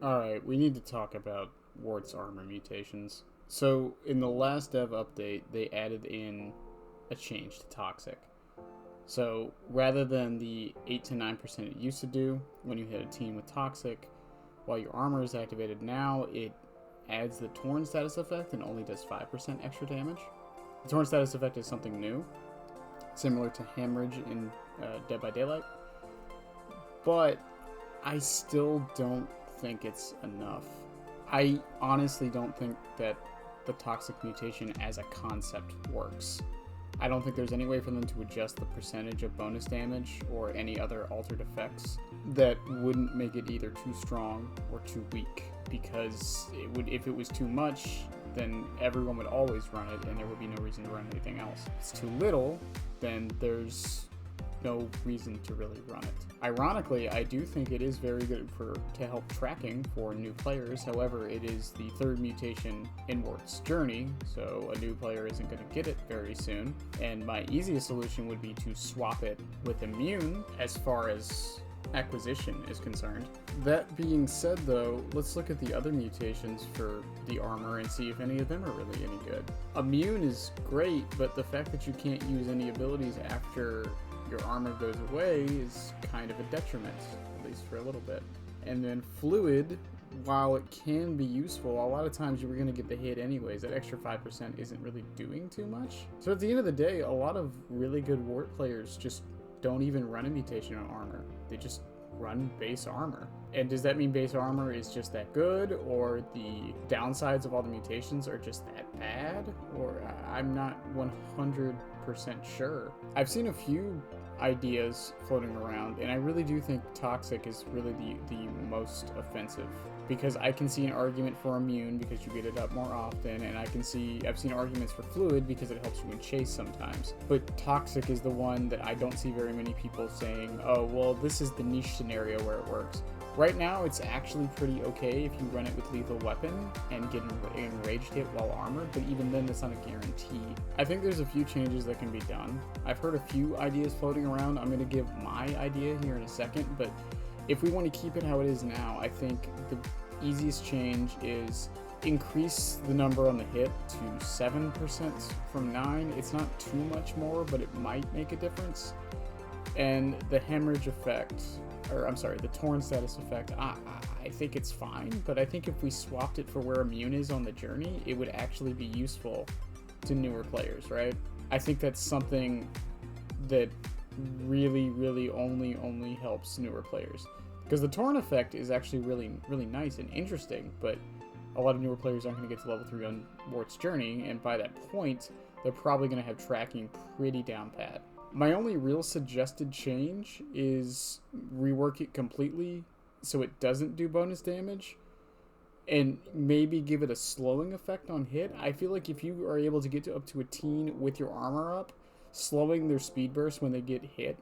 Alright, we need to talk about Wart's armor mutations. So, in the last dev update, they added in a change to Toxic. So, rather than the 8 to 9% it used to do when you hit a team with Toxic, while your armor is activated now, it adds the Torn status effect and only does 5% extra damage. The Torn status effect is something new, similar to Hemorrhage in Dead by Daylight, but I still don't think it's enough. I honestly don't think that the Toxic mutation as a concept works. I don't think there's any way for them to adjust the percentage of bonus damage or any other altered effects that wouldn't make it either too strong or too weak, because if it was too much, then everyone would always run it and there would be no reason to run anything else. If it's too little, then there's no reason to really run it. Ironically, I do think it is very good to help tracking for new players. However, it is the third mutation in Wart's journey, so a new player isn't going to get it very soon. And my easiest solution would be to swap it with Immune as far as acquisition is concerned. That being said, though, let's look at the other mutations for the armor and see if any of them are really any good. Immune is great, but the fact that you can't use any abilities after your armor goes away is kind of a detriment, at least for a little bit. And then Fluid, while it can be useful, a lot of times you were going to get the hit anyways. That extra 5% isn't really doing too much. So at the end of the day, a lot of really good Wart players just don't even run a mutation on armor. They just run base armor. And does that mean base armor is just that good, or the downsides of all the mutations are just that bad? Or I'm not 100% sure. I've seen a few ideas floating around, and I really do think Toxic is really the most offensive, because I can see an argument for Immune because you get it up more often, and I've seen arguments for Fluid because it helps you in chase sometimes. But Toxic is the one that I don't see very many people saying, oh, well, this is the niche scenario where it works. Right now, it's actually pretty okay if you run it with lethal weapon and get an enraged hit while armored, but even then, that's not a guarantee. I think there's a few changes that can be done. I've heard a few ideas floating around. I'm going to give my idea here in a second, but if we want to keep it how it is now, I think the easiest change is increase the number on the hit to 7% from 9. It's not too much more, but it might make a difference. And the hemorrhage effect, the torn status effect, I think it's fine, but I think if we swapped it for where Immune is on the journey, it would actually be useful to newer players, right? I think that's something that really only helps newer players, because the torn effect is actually really nice and interesting, but a lot of newer players aren't going to get to level 3 on Wart's journey, and by that point they're probably going to have tracking pretty down pat. My only real suggested change is rework it completely so it doesn't do bonus damage, and maybe give it a slowing effect on hit. I feel like if you are able to get up to a teen with your armor up, slowing their speed burst when they get hit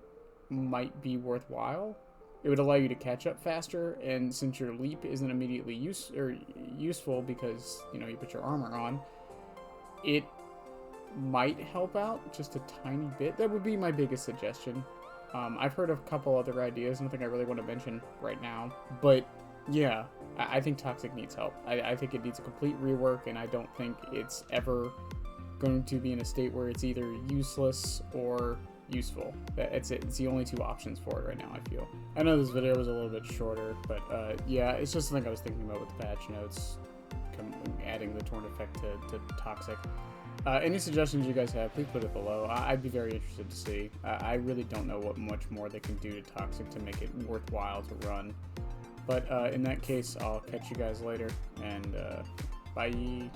might be worthwhile. It would allow you to catch up faster, and since your leap isn't immediately useful because you put your armor on, it might help out just a tiny bit. That would be my biggest suggestion. I've heard of a couple other ideas, nothing I really want to mention right now, but yeah, I think Toxic needs help. I think it needs a complete rework, and I don't think it's ever going to be in a state where it's either useless or useful. It's the only two options for it right now, I feel. I know this video was a little bit shorter, but yeah, it's just something I was thinking about with the patch notes, adding the torn effect to Toxic. Any suggestions you guys have, please put it below. I'd be very interested to see. I really don't know what much more they can do to Toxic to make it worthwhile to run. But in that case, I'll catch you guys later, and bye.